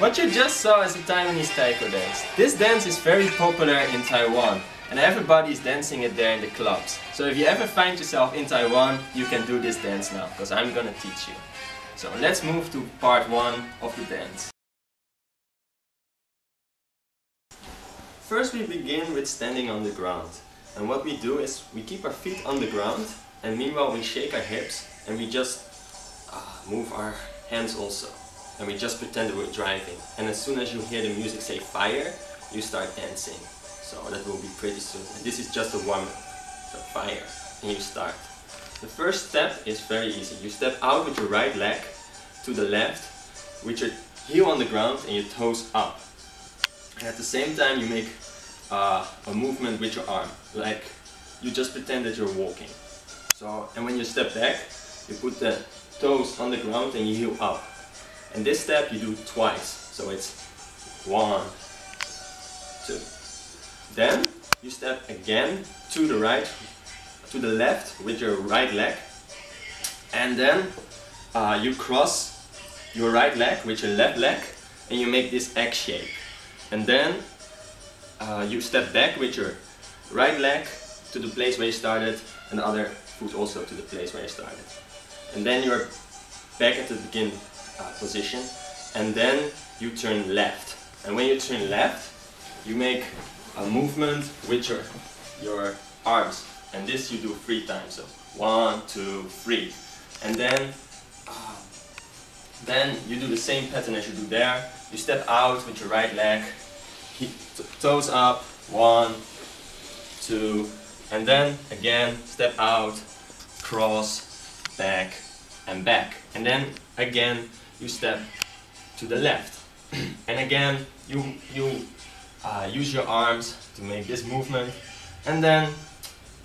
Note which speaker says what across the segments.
Speaker 1: What you just saw is the Taiwanese Tai Ke dance. This dance is very popular in Taiwan and everybody is dancing it there in the clubs. So if you ever find yourself in Taiwan, you can do this dance now, because I'm gonna teach you. So let's move to part 1 of the dance. First we begin with standing on the ground. And what we do is we keep our feet on the ground and meanwhile we shake our hips and we just move our hands also. And we just pretend that we're driving. And as soon as you hear the music say fire, you start dancing. So that will be pretty soon. And this is just a warm-up. So fire. And you start. The first step is very easy. You step out with your right leg to the left, with your heel on the ground and your toes up. And at the same time you make a movement with your arm. Like you just pretend that you're walking. So, and when you step back, you put the toes on the ground and you heel up. And this step you do twice, so it's 1, 2. Then you step again to the right, to the left with your right leg, and then you cross your right leg with your left leg, and you make this X shape. And then you step back with your right leg to the place where you started, and the other foot also to the place where you started. And then you're back at the beginning position, and then you turn left. And when you turn left, you make a movement with your arms, and this you do 3 times. So 1, 2, 3, and then you do the same pattern as you do there. You step out with your right leg, toes up, 1, 2, and then again step out, cross, back, and back, and then again you step to the left, and again you use your arms to make this movement, and then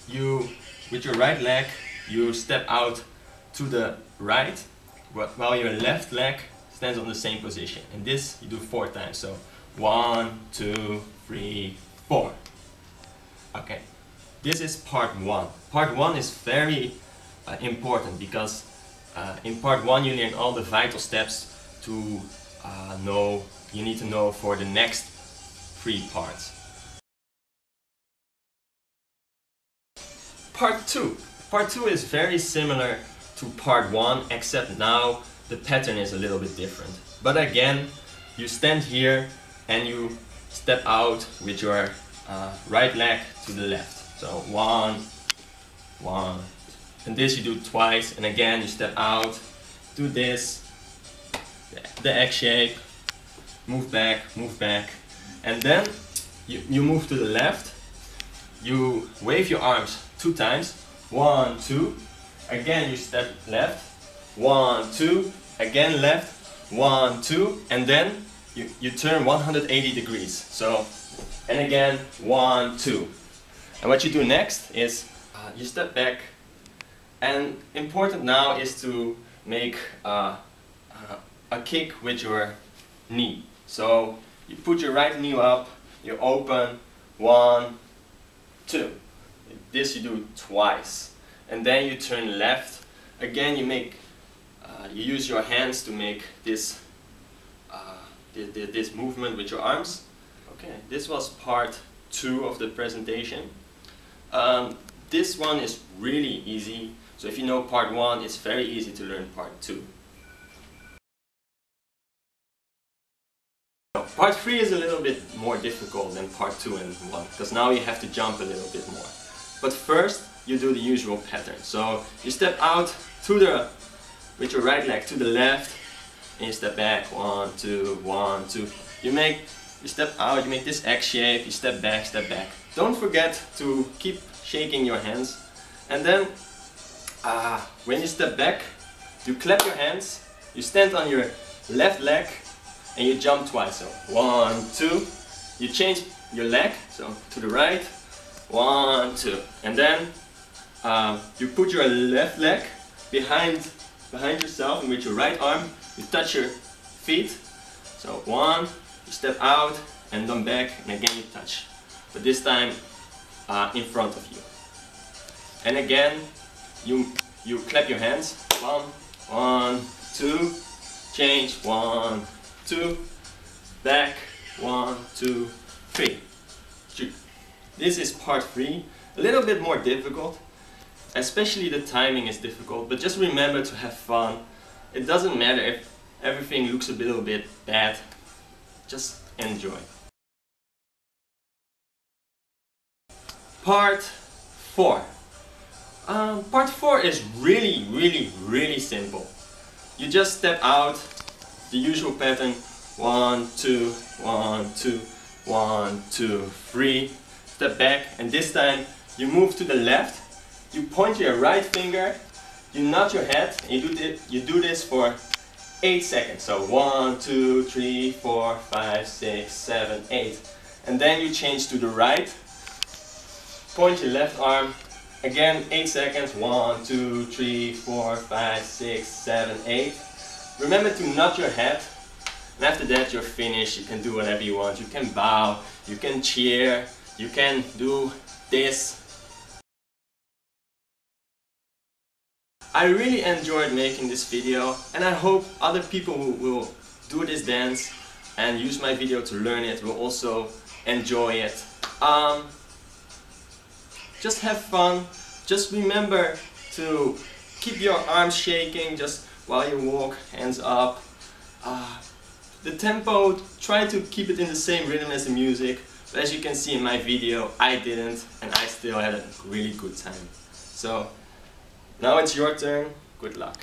Speaker 1: you, with your right leg, you step out to the right while your left leg stands on the same position, and this you do 4 times. So 1, 2, 3, 4. Okay, this is part 1. Part 1 is very important because in part 1 you learn all the vital steps to you need to know for the next 3 parts. Part 2. Part 2 is very similar to part 1, except now the pattern is a little bit different. But again, you stand here and you step out with your right leg to the left. So 1, 1. And this you do twice, and again you step out, do this, the X shape, move back, and then you move to the left, you wave your arms 2 times, 1, 2, again you step left, 1, 2, again left, 1, 2, and then you turn 180 degrees. So, and again 1, 2. And what you do next is you step back. And important now is to make a kick with your knee. So you put your right knee up, you open, 1, 2. This you do twice. And then you turn left. Again you make, you use your hands to make this, this movement with your arms. Okay, this was part 2 of the presentation. This one is really easy. So if you know part 1, it's very easy to learn part 2. Part 3 is a little bit more difficult than part 2 and 1, because now you have to jump a little bit more. But first, you do the usual pattern. So you step out to with your right leg to the left, and you step back, 1, 2, 1, 2. You step out, you make this X shape, you step back, step back. Don't forget to keep shaking your hands, and then when you step back, you clap your hands, you stand on your left leg, and you jump twice. So 1, 2, you change your leg, so to the right, 1, 2, and then you put your left leg behind yourself, and with your right arm you touch your feet. So 1, you step out, and then back, and again you touch, but this time in front of you. And again you clap your hands, 1, 1, 2, change, 1, 2, back, 1, 2, 3. This is part 3, a little bit more difficult, especially the timing is difficult, but just remember to have fun. It doesn't matter if everything looks a little bit bad, just enjoy. Part 4. Part 4 is really simple. You just step out, the usual pattern, 1, 2, 1, 2, 1, 2, 3. Step back, and this time you move to the left, you point your right finger, you nod your head, and you do this for 8 seconds. So 1, 2, 3, 4, 5, 6, 7, 8. And then you change to the right, point your left arm, again 8 seconds, 1, 2, 3, 4, 5, 6, 7, 8. Remember to nod your head, and after that you're finished. You can do whatever you want. You can bow, you can cheer, you can do this. I really enjoyed making this video, and I hope other people who will do this dance and use my video to learn it will also enjoy it. Just have fun. Just remember to keep your arms shaking just while you walk, hands up. The tempo, try to keep it in the same rhythm as the music. But as you can see in my video, I didn't, and I still had a really good time. So now it's your turn. Good luck.